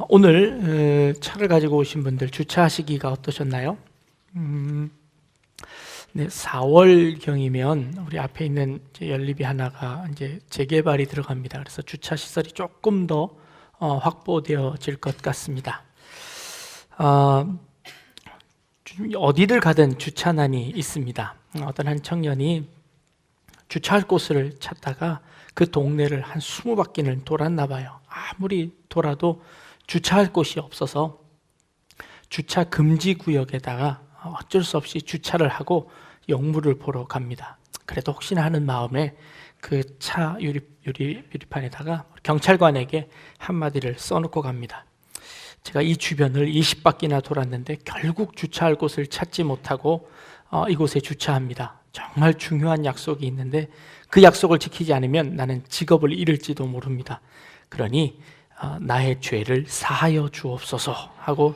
오늘 차를 가지고 오신 분들 주차하시기가 어떠셨나요? 네, 4월경이면 우리 앞에 있는 연립이 하나가 이제 재개발이 들어갑니다. 그래서 주차 시설이 조금 더 확보되어질 것 같습니다. 어디를 가든 주차난이 있습니다. 어떤 한 청년이 주차할 곳을 찾다가 그 동네를 한 20바퀴는 돌았나 봐요. 아무리 돌아도 주차할 곳이 없어서 주차 금지 구역에다가 어쩔 수 없이 주차를 하고 영물을 보러 갑니다. 그래도 혹시나 하는 마음에 그 차 유리판에다가 경찰관에게 한마디를 써놓고 갑니다. 제가 이 주변을 20바퀴나 돌았는데 결국 주차할 곳을 찾지 못하고 이곳에 주차합니다. 정말 중요한 약속이 있는데 그 약속을 지키지 않으면 나는 직업을 잃을지도 모릅니다. 그러니 나의 죄를 사하여 주옵소서 하고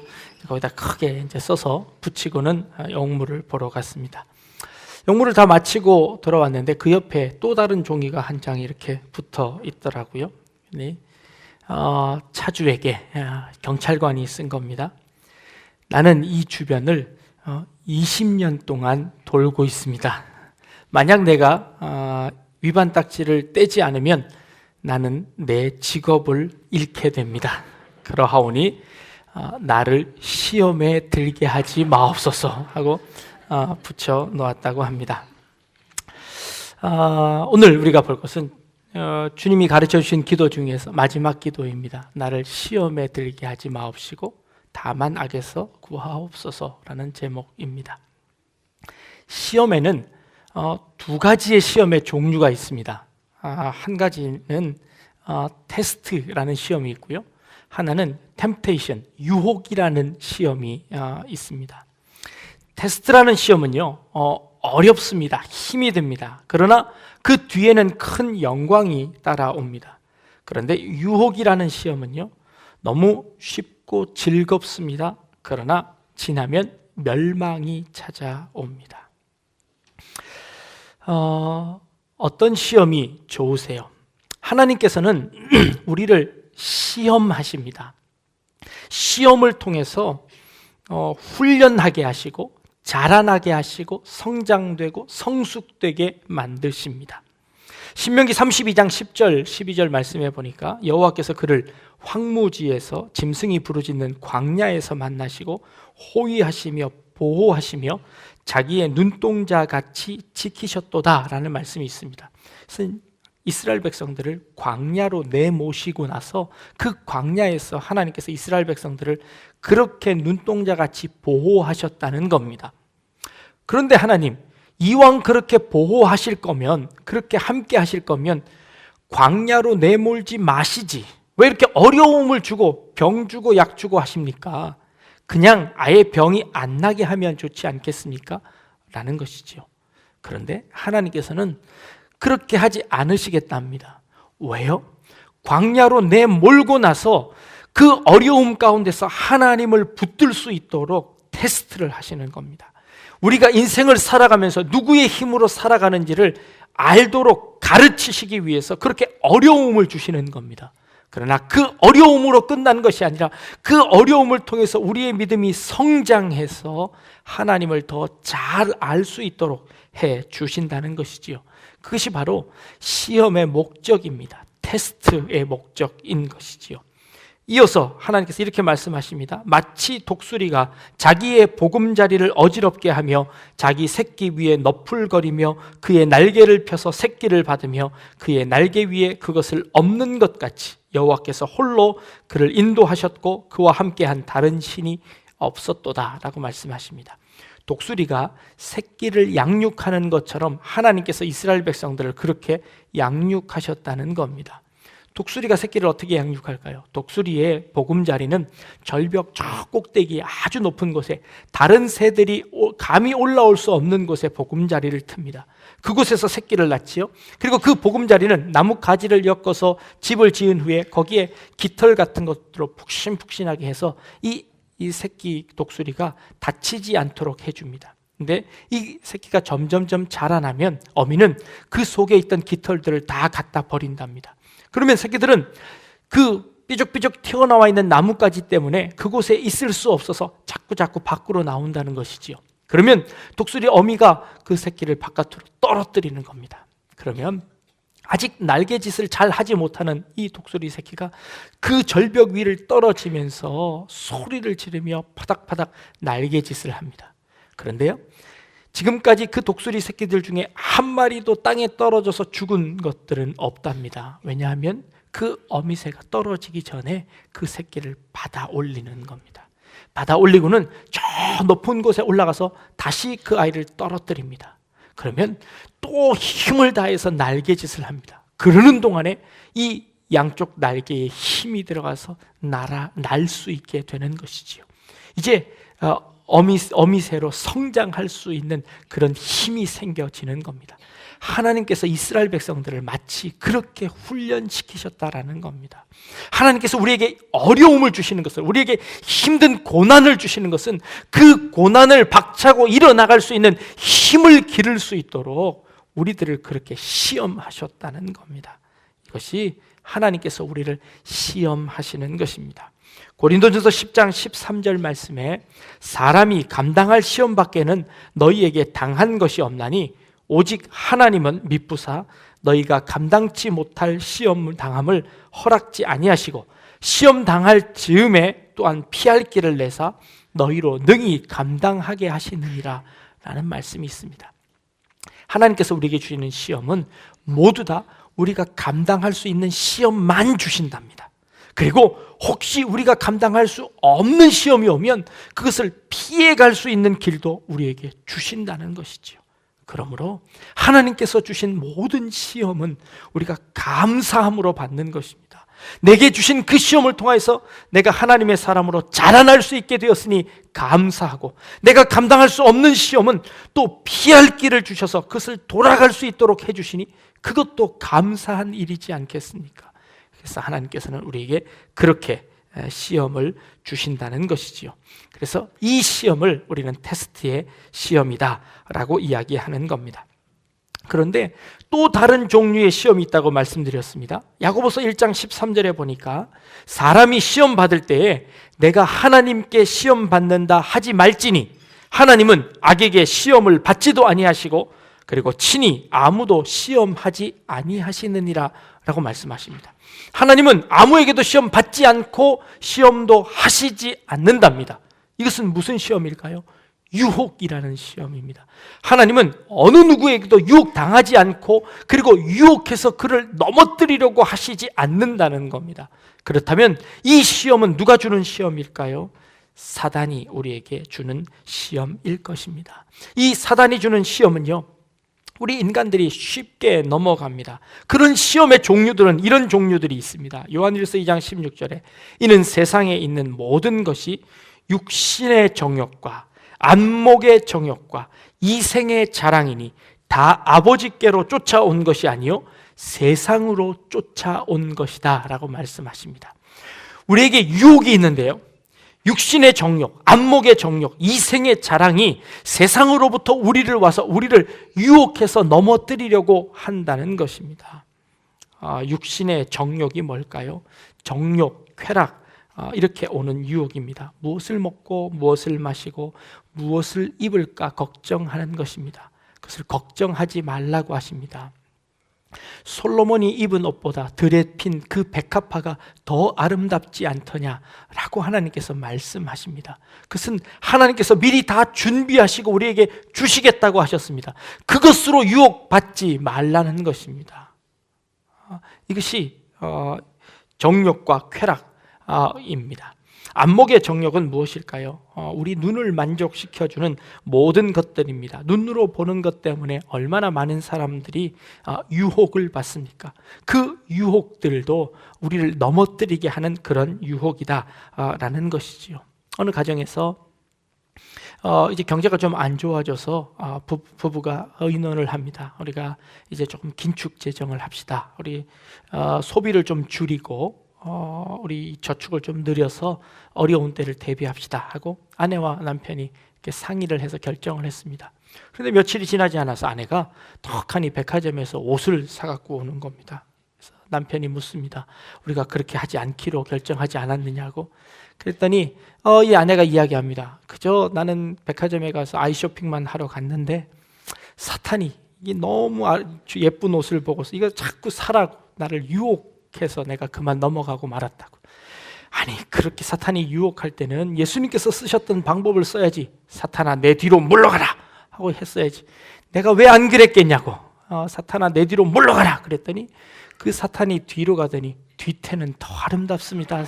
거기다 크게 이제 써서 붙이고는 영물을 보러 갔습니다. 영물을 다 마치고 돌아왔는데 그 옆에 또 다른 종이가 한 장이 이렇게 붙어 있더라고요. 차주에게 경찰관이 쓴 겁니다. 나는 이 주변을 20년 동안 돌고 있습니다. 만약 내가 위반 딱지를 떼지 않으면 나는 내 직업을 잃게 됩니다. 그러하오니 나를 시험에 들게 하지 마옵소서 하고 붙여 놓았다고 합니다. 오늘 우리가 볼 것은 주님이 가르쳐 주신 기도 중에서 마지막 기도입니다. 나를 시험에 들게 하지 마옵시고 다만 악에서 구하옵소서라는 제목입니다. 시험에는 두 가지의 시험의 종류가 있습니다. 한 가지는 테스트라는 시험이 있고요. 하나는 템테이션, 유혹이라는 시험이 있습니다. 테스트라는 시험은요, 어렵습니다. 힘이 듭니다. 그러나 그 뒤에는 큰 영광이 따라옵니다. 그런데 유혹이라는 시험은요, 너무 쉽고 즐겁습니다. 그러나 지나면 멸망이 찾아옵니다. 어떤 시험이 좋으세요? 하나님께서는 우리를 시험하십니다. 시험을 통해서 훈련하게 하시고 자라나게 하시고 성장되고 성숙되게 만드십니다. 신명기 32장 10절 12절 말씀해 보니까 여호와께서 그를 황무지에서 짐승이 부르짖는 광야에서 만나시고 호위하시며 보호하시며 자기의 눈동자같이 지키셨도다 라는 말씀이 있습니다. 그래서 이스라엘 백성들을 광야로 내모시고 나서 그 광야에서 하나님께서 이스라엘 백성들을 그렇게 눈동자같이 보호하셨다는 겁니다. 그런데 하나님, 이왕 그렇게 보호하실 거면, 그렇게 함께 하실 거면 광야로 내몰지 마시지. 왜 이렇게 어려움을 주고 병 주고 약 주고 하십니까? 그냥 아예 병이 안 나게 하면 좋지 않겠습니까? 라는 것이죠. 그런데 하나님께서는 그렇게 하지 않으시겠답니다. 왜요? 광야로 내몰고 나서 그 어려움 가운데서 하나님을 붙들 수 있도록 테스트를 하시는 겁니다. 우리가 인생을 살아가면서 누구의 힘으로 살아가는지를 알도록 가르치시기 위해서 그렇게 어려움을 주시는 겁니다. 그러나 그 어려움으로 끝나는 것이 아니라 그 어려움을 통해서 우리의 믿음이 성장해서 하나님을 더 잘 알 수 있도록 해 주신다는 것이지요. 그것이 바로 시험의 목적입니다. 테스트의 목적인 것이지요. 이어서 하나님께서 이렇게 말씀하십니다. 마치 독수리가 자기의 보금자리를 어지럽게 하며 자기 새끼 위에 너풀거리며 그의 날개를 펴서 새끼를 받으며 그의 날개 위에 그것을 엎는 것 같이 여호와께서 홀로 그를 인도하셨고 그와 함께한 다른 신이 없었도다 라고 말씀하십니다. 독수리가 새끼를 양육하는 것처럼 하나님께서 이스라엘 백성들을 그렇게 양육하셨다는 겁니다. 독수리가 새끼를 어떻게 양육할까요? 독수리의 보금자리는 절벽 저 꼭대기 아주 높은 곳에 다른 새들이 감히 올라올 수 없는 곳에 보금자리를 틉니다. 그곳에서 새끼를 낳지요. 그리고 그 보금자리는 나무 가지를 엮어서 집을 지은 후에 거기에 깃털 같은 것들로 푹신푹신하게 해서 이 새끼 독수리가 다치지 않도록 해줍니다. 근데 이 새끼가 점점점 자라나면 어미는 그 속에 있던 깃털들을 다 갖다 버린답니다. 그러면 새끼들은 그 삐죽삐죽 튀어나와 있는 나뭇가지 때문에 그곳에 있을 수 없어서 자꾸 밖으로 나온다는 것이지요. 그러면 독수리 어미가 그 새끼를 바깥으로 떨어뜨리는 겁니다. 그러면 아직 날개짓을 잘 하지 못하는 이 독수리 새끼가 그 절벽 위를 떨어지면서 소리를 지르며 파닥파닥 날개짓을 합니다. 그런데요, 지금까지 그 독수리 새끼들 중에 한 마리도 땅에 떨어져서 죽은 것들은 없답니다. 왜냐하면 그 어미새가 떨어지기 전에 그 새끼를 받아 올리는 겁니다. 받아 올리고는 저 높은 곳에 올라가서 다시 그 아이를 떨어뜨립니다. 그러면 또 힘을 다해서 날개짓을 합니다. 그러는 동안에 이 양쪽 날개에 힘이 들어가서 날 수 있게 되는 것이지요. 이제 어미새로 성장할 수 있는 그런 힘이 생겨지는 겁니다. 하나님께서 이스라엘 백성들을 마치 그렇게 훈련시키셨다라는 겁니다. 하나님께서 우리에게 어려움을 주시는 것은, 우리에게 힘든 고난을 주시는 것은 그 고난을 박차고 일어나갈 수 있는 힘을 기를 수 있도록 우리들을 그렇게 시험하셨다는 겁니다. 이것이 하나님께서 우리를 시험하시는 것입니다. 고린도전서 10장 13절 말씀에 사람이 감당할 시험 밖에는 너희에게 당한 것이 없나니 오직 하나님은 미쁘사 너희가 감당치 못할 시험 당함을 허락지 아니하시고 시험 당할 즈음에 또한 피할 길을 내사 너희로 능히 감당하게 하시느니라 라는 말씀이 있습니다. 하나님께서 우리에게 주시는 시험은 모두 다 우리가 감당할 수 있는 시험만 주신답니다. 그리고 혹시 우리가 감당할 수 없는 시험이 오면 그것을 피해갈 수 있는 길도 우리에게 주신다는 것이지요. 그러므로 하나님께서 주신 모든 시험은 우리가 감사함으로 받는 것입니다. 내게 주신 그 시험을 통해서 내가 하나님의 사람으로 자라날 수 있게 되었으니 감사하고, 내가 감당할 수 없는 시험은 또 피할 길을 주셔서 그것을 돌아갈 수 있도록 해주시니 그것도 감사한 일이지 않겠습니까? 그래서 하나님께서는 우리에게 그렇게 시험을 주신다는 것이지요. 그래서 이 시험을 우리는 테스트의 시험이다 라고 이야기하는 겁니다. 그런데 또 다른 종류의 시험이 있다고 말씀드렸습니다. 야고보서 1장 13절에 보니까 사람이 시험 받을 때에 내가 하나님께 시험 받는다 하지 말지니 하나님은 악에게 시험을 받지도 아니하시고 그리고 친히 아무도 시험하지 아니하시느니라 라고 말씀하십니다. 하나님은 아무에게도 시험 받지 않고 시험도 하시지 않는답니다. 이것은 무슨 시험일까요? 유혹이라는 시험입니다. 하나님은 어느 누구에게도 유혹당하지 않고 그리고 유혹해서 그를 넘어뜨리려고 하시지 않는다는 겁니다. 그렇다면 이 시험은 누가 주는 시험일까요? 사단이 우리에게 주는 시험일 것입니다. 이 사단이 주는 시험은요, 우리 인간들이 쉽게 넘어갑니다. 그런 시험의 종류들은 이런 종류들이 있습니다. 요한일서 2장 16절에 이는 세상에 있는 모든 것이 육신의 정욕과 안목의 정욕과 이생의 자랑이니 다 아버지께로 쫓아온 것이 아니요 세상으로 쫓아온 것이다 라고 말씀하십니다. 우리에게 유혹이 있는데요, 육신의 정욕, 안목의 정욕, 이생의 자랑이 세상으로부터 우리를 와서 우리를 유혹해서 넘어뜨리려고 한다는 것입니다. 육신의 정욕이 뭘까요? 정욕, 쾌락, 이렇게 오는 유혹입니다. 무엇을 먹고 무엇을 마시고 무엇을 입을까 걱정하는 것입니다. 그것을 걱정하지 말라고 하십니다. 솔로몬이 입은 옷보다 들에 핀 그 백합화가 더 아름답지 않더냐라고 하나님께서 말씀하십니다. 그것은 하나님께서 미리 다 준비하시고 우리에게 주시겠다고 하셨습니다. 그것으로 유혹받지 말라는 것입니다. 이것이 정욕과 쾌락입니다. 안목의 정욕은 무엇일까요? 우리 눈을 만족시켜주는 모든 것들입니다. 눈으로 보는 것 때문에 얼마나 많은 사람들이 유혹을 받습니까? 그 유혹들도 우리를 넘어뜨리게 하는 그런 유혹이다라는 것이지요. 어느 가정에서 이제 경제가 좀 안 좋아져서 부부가 의논을 합니다. 우리가 이제 조금 긴축 재정을 합시다. 우리 소비를 좀 줄이고 우리 저축을 좀 늘려서 어려운 때를 대비합시다 하고 아내와 남편이 이렇게 상의를 해서 결정을 했습니다. 그런데 며칠이 지나지 않아서 아내가 턱하니 백화점에서 옷을 사갖고 오는 겁니다. 그래서 남편이 묻습니다. 우리가 그렇게 하지 않기로 결정하지 않았느냐고. 그랬더니 이 아내가 이야기합니다. 그저 나는 백화점에 가서 아이쇼핑만 하러 갔는데 사탄이 이게 너무 예쁜 옷을 보고서 이거 자꾸 사라고 나를 유혹해서 내가 그만 넘어가고 말았다고. 아니, 그렇게 사탄이 유혹할 때는 예수님께서 쓰셨던 방법을 써야지. 사탄아, 내 뒤로 물러가라 하고 했어야지. 내가 왜 안 그랬겠냐고. 사탄아, 내 뒤로 물러가라 그랬더니 그 사탄이 뒤로 가더니 뒤태는 더 아름답습니다.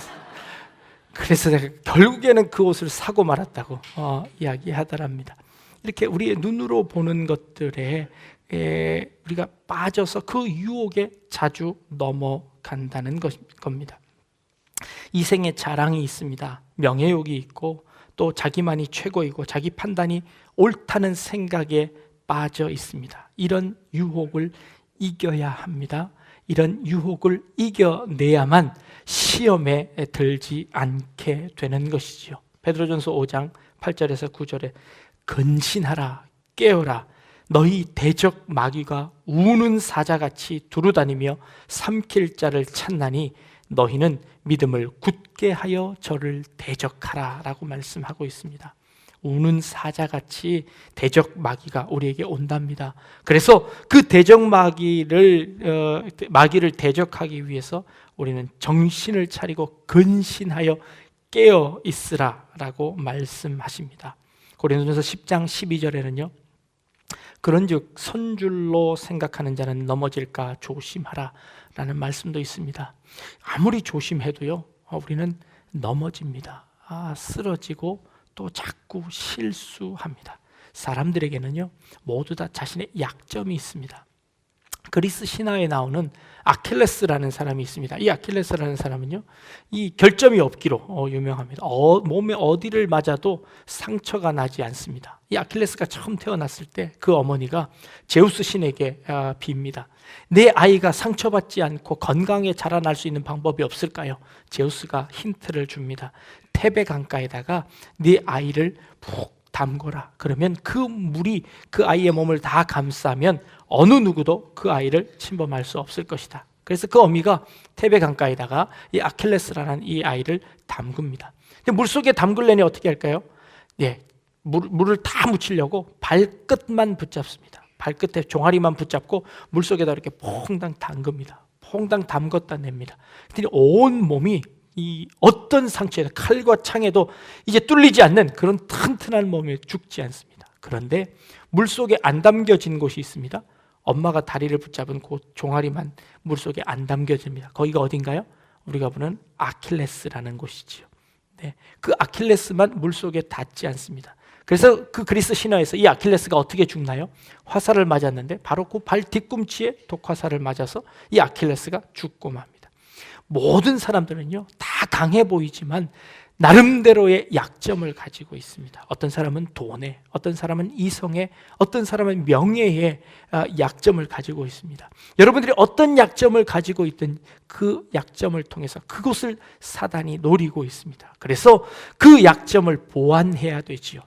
그래서 내가 결국에는 그 옷을 사고 말았다고 이야기하더랍니다. 이렇게 우리의 눈으로 보는 것들에 우리가 빠져서 그 유혹에 자주 넘어간다는 겁니다. 이생의 자랑이 있습니다. 명예욕이 있고 또 자기만이 최고이고 자기 판단이 옳다는 생각에 빠져 있습니다. 이런 유혹을 이겨야 합니다. 이런 유혹을 이겨내야만 시험에 들지 않게 되는 것이지요. 베드로전서 5장 8절에서 9절에 근신하라, 깨어라, 너희 대적 마귀가 우는 사자같이 두루다니며 삼킬 자를 찾나니 너희는 믿음을 굳게 하여 저를 대적하라 라고 말씀하고 있습니다. 우는 사자같이 대적 마귀가 우리에게 온답니다. 그래서 그 대적 마귀를 대적하기 위해서 우리는 정신을 차리고 근신하여 깨어 있으라 라고 말씀하십니다. 고린도전서 10장 12절에는요, 그런즉 선줄로 생각하는 자는 넘어질까 조심하라 라는 말씀도 있습니다. 아무리 조심해도요, 우리는 넘어집니다. 쓰러지고 또 자꾸 실수합니다. 사람들에게는요, 모두 다 자신의 약점이 있습니다. 그리스 신화에 나오는 아킬레스라는 사람이 있습니다. 이 아킬레스라는 사람은요, 이 결점이 없기로 유명합니다. 몸에 어디를 맞아도 상처가 나지 않습니다. 이 아킬레스가 처음 태어났을 때 그 어머니가 제우스 신에게 빕니다. 내 아이가 상처받지 않고 건강하게 자라날 수 있는 방법이 없을까요? 제우스가 힌트를 줍니다. 테베 강가에다가 네 아이를 푹 담궈라. 그러면 그 물이 그 아이의 몸을 다 감싸면 어느 누구도 그 아이를 침범할 수 없을 것이다. 그래서 그 어미가 테베 강가에다가 이 아킬레스라는 이 아이를 담굽니다. 물속에 담글려니 어떻게 할까요? 물을 다 묻히려고 발끝만 붙잡습니다. 발끝에 종아리만 붙잡고 물속에다 이렇게 퐁당 담급니다. 퐁당 담궜다 냅니다. 그랬더니 온 몸이 이 어떤 상처에 칼과 창에도 이제 뚫리지 않는 그런 튼튼한 몸에 죽지 않습니다. 그런데 물속에 안 담겨진 곳이 있습니다. 엄마가 다리를 붙잡은 곳 종아리만 물속에 안 담겨집니다. 거기가 어딘가요? 우리가 보는 아킬레스라는 곳이지요. 그 아킬레스만 물속에 닿지 않습니다. 그래서 그 그리스 신화에서 이 아킬레스가 어떻게 죽나요? 화살을 맞았는데 바로 그 발 뒤꿈치에 독화살을 맞아서 이 아킬레스가 죽고 맙니다. 모든 사람들은요, 다 강해 보이지만 나름대로의 약점을 가지고 있습니다. 어떤 사람은 돈에, 어떤 사람은 이성에, 어떤 사람은 명예에 약점을 가지고 있습니다. 여러분들이 어떤 약점을 가지고 있든 그 약점을 통해서 그것을 사단이 노리고 있습니다. 그래서 그 약점을 보완해야 되지요.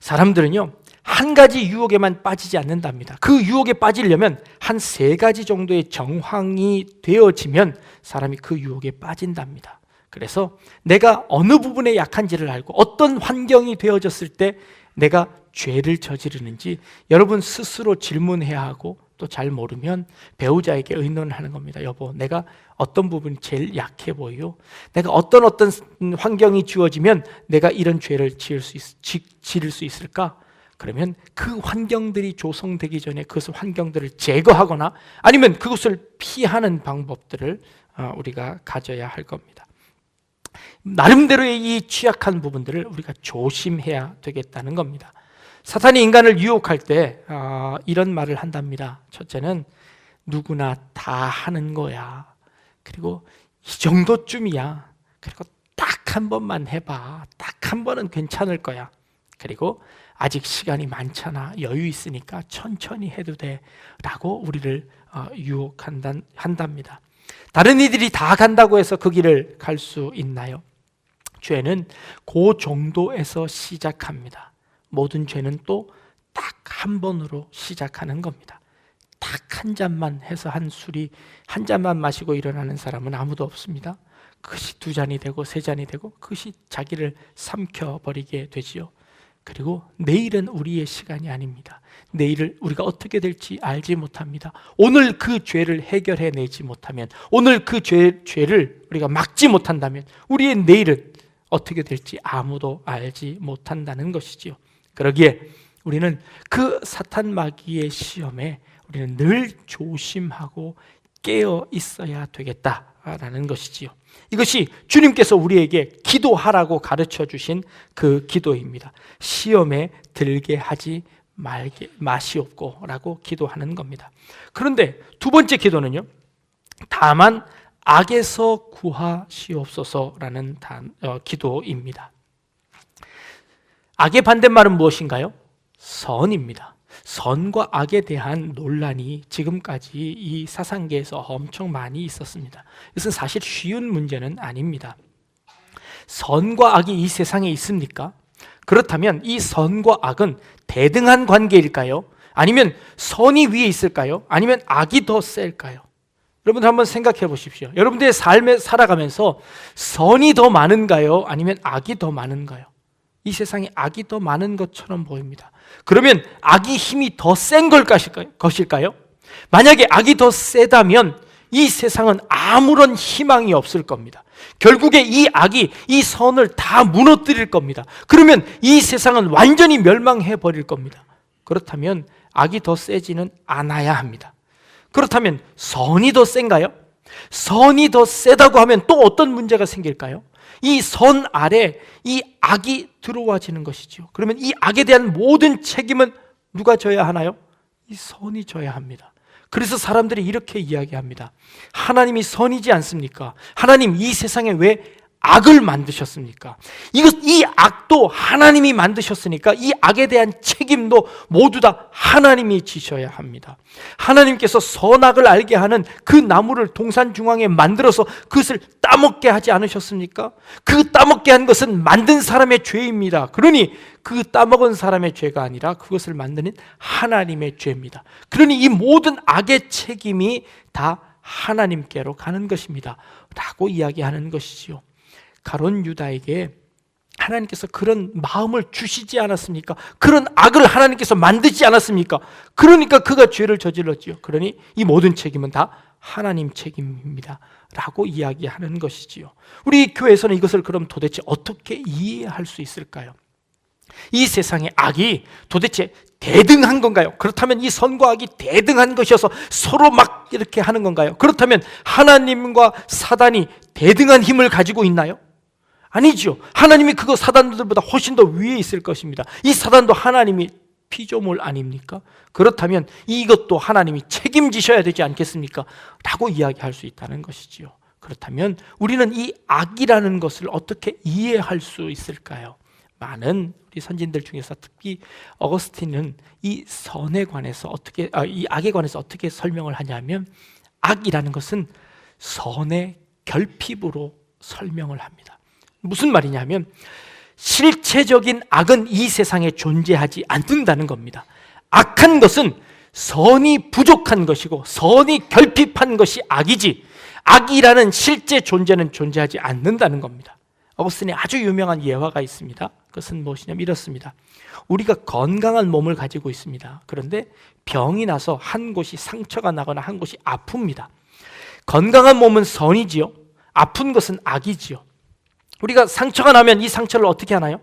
사람들은요, 한 가지 유혹에만 빠지지 않는답니다. 그 유혹에 빠지려면 한 3가지 정도의 정황이 되어지면 사람이 그 유혹에 빠진답니다. 그래서 내가 어느 부분에 약한지를 알고 어떤 환경이 되어졌을 때 내가 죄를 저지르는지 여러분 스스로 질문해야 하고, 또 잘 모르면 배우자에게 의논하는 겁니다. 여보, 내가 어떤 부분이 제일 약해 보여? 내가 어떤 환경이 주어지면 내가 이런 죄를 지을 수 있을까? 그러면 그 환경들이 조성되기 전에 그 환경들을 제거하거나 아니면 그것을 피하는 방법들을 우리가 가져야 할 겁니다. 나름대로의 이 취약한 부분들을 우리가 조심해야 되겠다는 겁니다. 사탄이 인간을 유혹할 때 이런 말을 한답니다. 첫째는 누구나 다 하는 거야. 그리고 이 정도쯤이야. 그리고 딱 한 번만 해봐. 딱 한 번은 괜찮을 거야. 그리고 아직 시간이 많잖아. 여유 있으니까 천천히 해도 돼. 라고 우리를 유혹한답니다. 다른 이들이 다 간다고 해서 그 길을 갈 수 있나요? 죄는 그 정도에서 시작합니다. 모든 죄는 또 딱 한 번으로 시작하는 겁니다. 딱 한 잔만 해서 한 잔만 마시고 일어나는 사람은 아무도 없습니다. 그것이 2잔이 되고 3잔이 되고 그것이 자기를 삼켜버리게 되지요. 그리고 내일은 우리의 시간이 아닙니다. 내일을 우리가 어떻게 될지 알지 못합니다. 오늘 그 죄를 해결해내지 못하면, 오늘 그 죄를 우리가 막지 못한다면 우리의 내일은 어떻게 될지 아무도 알지 못한다는 것이지요. 그러기에 우리는 그 사탄 마귀의 시험에 우리는 늘 조심하고 깨어 있어야 되겠다라는 것이지요. 이것이 주님께서 우리에게 기도하라고 가르쳐 주신 그 기도입니다. 시험에 들게 하지 마시옵고 라고 기도하는 겁니다. 그런데 2번째 기도는요, 다만 악에서 구하시옵소서라는 기도입니다. 악의 반대말은 무엇인가요? 선입니다. 선과 악에 대한 논란이 지금까지 이 사상계에서 엄청 많이 있었습니다. 이것은 사실 쉬운 문제는 아닙니다. 선과 악이 이 세상에 있습니까? 그렇다면 이 선과 악은 대등한 관계일까요? 아니면 선이 위에 있을까요? 아니면 악이 더 셀까요? 여러분들 한번 생각해 보십시오. 여러분들의 삶에 살아가면서 선이 더 많은가요? 아니면 악이 더 많은가요? 이 세상에 악이 더 많은 것처럼 보입니다. 그러면 악이 힘이 더 센 것일까요? 만약에 악이 더 세다면 이 세상은 아무런 희망이 없을 겁니다. 결국에 이 악이 이 선을 다 무너뜨릴 겁니다. 그러면 이 세상은 완전히 멸망해 버릴 겁니다. 그렇다면 악이 더 세지는 않아야 합니다. 그렇다면 선이 더 센가요? 선이 더 세다고 하면 또 어떤 문제가 생길까요? 이 선 아래 이 악이 들어와지는 것이죠. 그러면 이 악에 대한 모든 책임은 누가 져야 하나요? 이 선이 져야 합니다. 그래서 사람들이 이렇게 이야기합니다. 하나님이 선이지 않습니까? 하나님 이 세상에 왜 악을 만드셨습니까? 이 악도 하나님이 만드셨으니까 이 악에 대한 책임도 모두 다 하나님이 지셔야 합니다. 하나님께서 선악을 알게 하는 그 나무를 동산 중앙에 만들어서 그것을 따먹게 하지 않으셨습니까? 그 따먹게 한 것은 만든 사람의 죄입니다. 그러니 그 따먹은 사람의 죄가 아니라 그것을 만드는 하나님의 죄입니다. 그러니 이 모든 악의 책임이 다 하나님께로 가는 것입니다 라고 이야기하는 것이지요. 가룟 유다에게 하나님께서 그런 마음을 주시지 않았습니까? 그런 악을 하나님께서 만드지 않았습니까? 그러니까 그가 죄를 저질렀지요. 그러니 이 모든 책임은 다 하나님 책임입니다 라고 이야기하는 것이지요. 우리 교회에서는 이것을 그럼 도대체 어떻게 이해할 수 있을까요? 이 세상의 악이 도대체 대등한 건가요? 그렇다면 이 선과 악이 대등한 것이어서 서로 막 이렇게 하는 건가요? 그렇다면 하나님과 사단이 대등한 힘을 가지고 있나요? 아니죠. 하나님이 그거 사단들보다 훨씬 더 위에 있을 것입니다. 이 사단도 하나님이 피조물 아닙니까? 그렇다면 이것도 하나님이 책임지셔야 되지 않겠습니까? 라고 이야기할 수 있다는 것이지요. 그렇다면 우리는 이 악이라는 것을 어떻게 이해할 수 있을까요? 많은 우리 선진들 중에서 특히 어거스틴은 이 선에 관해서 이 악에 관해서 어떻게 설명을 하냐면, 악이라는 것은 선의 결핍으로 설명을 합니다. 무슨 말이냐면 실체적인 악은 이 세상에 존재하지 않는다는 겁니다. 악한 것은 선이 부족한 것이고 선이 결핍한 것이 악이지, 악이라는 실제 존재는 존재하지 않는다는 겁니다. 어거스틴의 아주 유명한 예화가 있습니다. 그것은 무엇이냐면 이렇습니다. 우리가 건강한 몸을 가지고 있습니다. 그런데 병이 나서 한 곳이 상처가 나거나 한 곳이 아픕니다. 건강한 몸은 선이지요, 아픈 것은 악이지요. 우리가 상처가 나면 이 상처를 어떻게 하나요?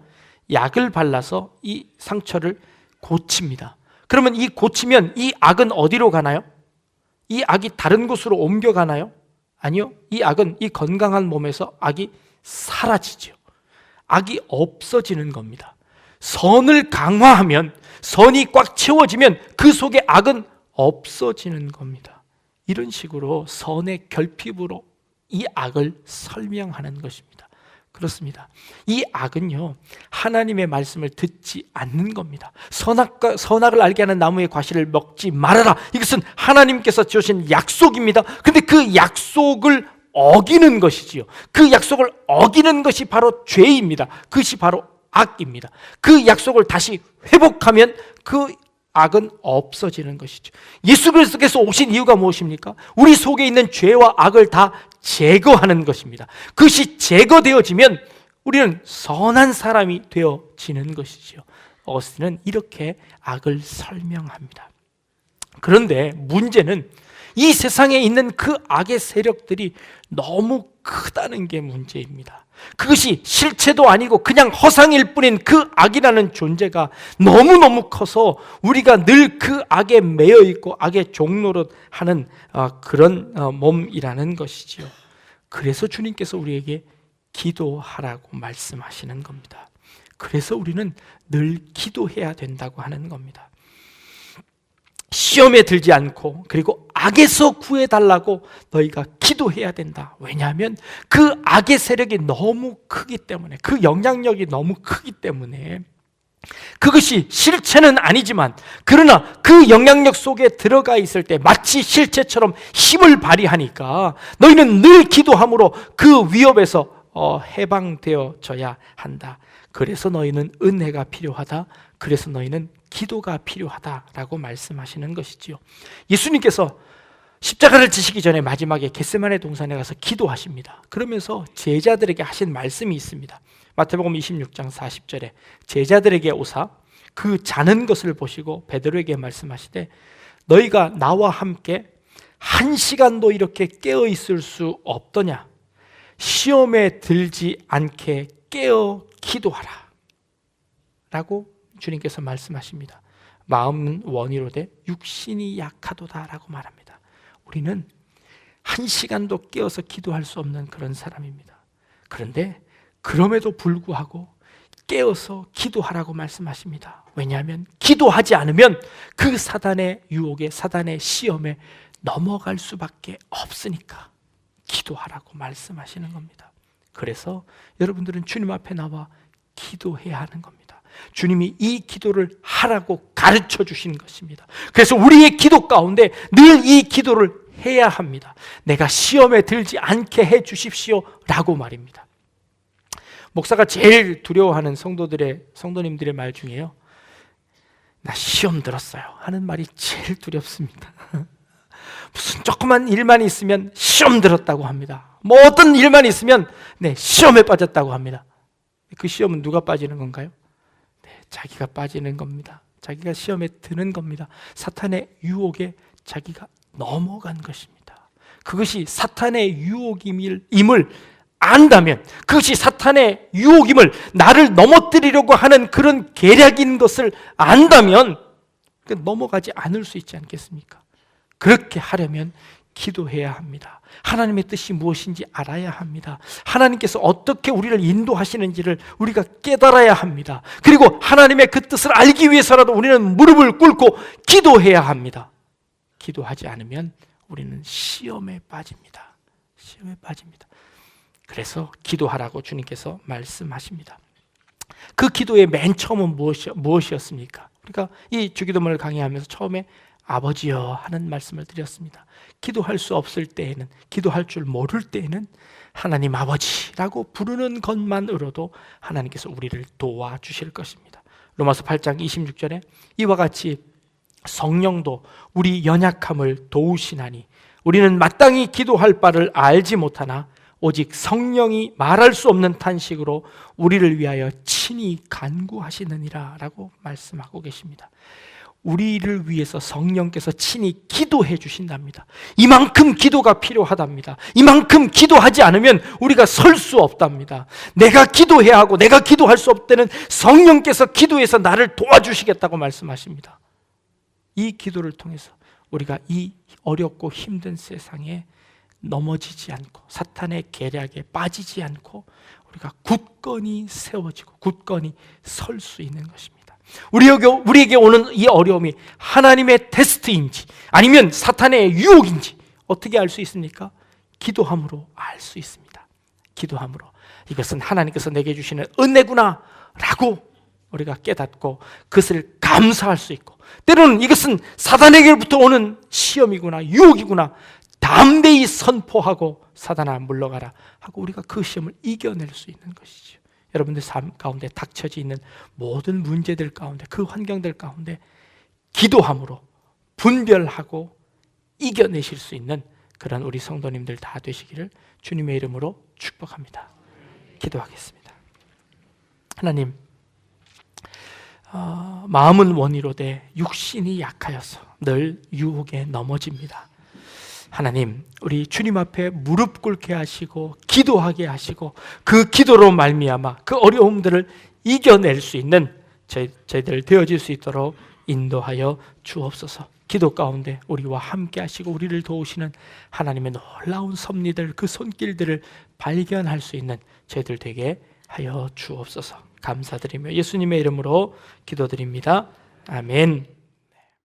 약을 발라서 이 상처를 고칩니다. 그러면 이 고치면 이 악은 어디로 가나요? 이 악이 다른 곳으로 옮겨가나요? 아니요. 이 악은 이 건강한 몸에서 악이 사라지죠. 악이 없어지는 겁니다. 선을 강화하면, 선이 꽉 채워지면 그 속에 악은 없어지는 겁니다. 이런 식으로 선의 결핍으로 이 악을 설명하는 것입니다. 그렇습니다. 이 악은요, 하나님의 말씀을 듣지 않는 겁니다. 선악을 알게 하는 나무의 과실을 먹지 말아라. 이것은 하나님께서 주신 약속입니다. 근데 그 약속을 어기는 것이지요. 그 약속을 어기는 것이 바로 죄입니다. 그것이 바로 악입니다. 그 약속을 다시 회복하면 그 악은 없어지는 것이죠. 예수 그리스도께서 오신 이유가 무엇입니까? 우리 속에 있는 죄와 악을 다 제거하는 것입니다. 그것이 제거되어지면 우리는 선한 사람이 되어지는 것이죠. 어거스틴은 이렇게 악을 설명합니다. 그런데 문제는 이 세상에 있는 그 악의 세력들이 너무 크다는 게 문제입니다. 그것이 실체도 아니고 그냥 허상일 뿐인 그 악이라는 존재가 너무너무 커서 우리가 늘 그 악에 매여 있고 악의 종노릇 하는 그런 몸이라는 것이지요. 그래서 주님께서 우리에게 기도하라고 말씀하시는 겁니다. 그래서 우리는 늘 기도해야 된다고 하는 겁니다. 시험에 들지 않고 그리고 악에서 구해달라고 너희가 기도해야 된다. 왜냐하면 그 악의 세력이 너무 크기 때문에, 그 영향력이 너무 크기 때문에, 그것이 실체는 아니지만 그러나 그 영향력 속에 들어가 있을 때 마치 실체처럼 힘을 발휘하니까 너희는 늘 기도함으로 그 위협에서 해방되어져야 한다. 그래서 너희는 은혜가 필요하다. 그래서 너희는 기도가 필요하다라고 말씀하시는 것이지요. 예수님께서 십자가를 지시기 전에 마지막에 겟세마네 동산에 가서 기도하십니다. 그러면서 제자들에게 하신 말씀이 있습니다. 마태복음 26장 40절에 제자들에게 오사 그 자는 것을 보시고 베드로에게 말씀하시되 너희가 나와 함께 1시간도 이렇게 깨어 있을 수 없더냐? 시험에 들지 않게 깨어 기도하라 라고 주님께서 말씀하십니다. 마음은 원이로되 육신이 약하도다 라고 말합니다. 우리는 1시간도 깨어서 기도할 수 없는 그런 사람입니다. 그런데 그럼에도 불구하고 깨어서 기도하라고 말씀하십니다. 왜냐하면 기도하지 않으면 그 사단의 유혹에, 사단의 시험에 넘어갈 수밖에 없으니까 기도하라고 말씀하시는 겁니다. 그래서 여러분들은 주님 앞에 나와 기도해야 하는 겁니다. 주님이 이 기도를 하라고 가르쳐 주신 것입니다. 그래서 우리의 기도 가운데 늘 이 기도를 해야 합니다. 내가 시험에 들지 않게 해 주십시오 라고 말입니다. 목사가 제일 두려워하는 성도님들의 말 중에요, 나 시험 들었어요 하는 말이 제일 두렵습니다. 무슨 조그만 일만 있으면 시험 들었다고 합니다. 뭐 어떤 일만 있으면 네, 시험에 빠졌다고 합니다. 그 시험은 누가 빠지는 건가요? 네, 자기가 빠지는 겁니다. 자기가 시험에 드는 겁니다. 사탄의 유혹에 자기가 넘어간 것입니다. 그것이 사탄의 유혹임을 안다면, 그것이 사탄의 유혹임을 나를 넘어뜨리려고 하는 그런 계략인 것을 안다면 넘어가지 않을 수 있지 않겠습니까? 그렇게 하려면 기도해야 합니다. 하나님의 뜻이 무엇인지 알아야 합니다. 하나님께서 어떻게 우리를 인도하시는지를 우리가 깨달아야 합니다. 그리고 하나님의 그 뜻을 알기 위해서라도 우리는 무릎을 꿇고 기도해야 합니다. 기도하지 않으면 우리는 시험에 빠집니다. 시험에 빠집니다. 그래서 기도하라고 주님께서 말씀하십니다. 그 기도의 맨 처음은 무엇이었습니까? 우리가 이 주기도문을 강의하면서 처음에 아버지여 하는 말씀을 드렸습니다. 기도할 수 없을 때에는, 기도할 줄 모를 때에는 하나님 아버지라고 부르는 것만으로도 하나님께서 우리를 도와주실 것입니다. 로마서 8장 26절에 이와 같이 성령도 우리 연약함을 도우시나니 우리는 마땅히 기도할 바를 알지 못하나 오직 성령이 말할 수 없는 탄식으로 우리를 위하여 친히 간구하시느니라 라고 말씀하고 계십니다. 우리를 위해서 성령께서 친히 기도해 주신답니다. 이만큼 기도가 필요하답니다. 이만큼 기도하지 않으면 우리가 설 수 없답니다. 내가 기도해야 하고 내가 기도할 수 없을 때는 성령께서 기도해서 나를 도와주시겠다고 말씀하십니다. 이 기도를 통해서 우리가 이 어렵고 힘든 세상에 넘어지지 않고 사탄의 계략에 빠지지 않고 우리가 굳건히 세워지고 굳건히 설 수 있는 것입니다. 우리에게 오는 이 어려움이 하나님의 테스트인지 아니면 사탄의 유혹인지 어떻게 알 수 있습니까? 기도함으로 알 수 있습니다. 기도함으로 이것은 하나님께서 내게 주시는 은혜구나 라고 우리가 깨닫고 그것을 감사할 수 있고, 때로는 이것은 사단에게부터 오는 시험이구나, 유혹이구나 담대히 선포하고 사단아 물러가라 하고 우리가 그 시험을 이겨낼 수 있는 것이죠. 여러분들 삶 가운데 닥쳐져 있는 모든 문제들 가운데, 그 환경들 가운데 기도함으로 분별하고 이겨내실 수 있는 그런 우리 성도님들 다 되시기를 주님의 이름으로 축복합니다. 기도하겠습니다. 하나님, 마음은 원이로되 육신이 약하여서 늘 유혹에 넘어집니다. 하나님, 우리 주님 앞에 무릎 꿇게 하시고 기도하게 하시고 그 기도로 말미암아 그 어려움들을 이겨낼 수 있는 저희들 되어질 수 있도록 인도하여 주옵소서. 기도 가운데 우리와 함께 하시고 우리를 도우시는 하나님의 놀라운 섭리들, 그 손길들을 발견할 수 있는 저희들 되게 하여 주옵소서. 감사드리며 예수님의 이름으로 기도드립니다. 아멘.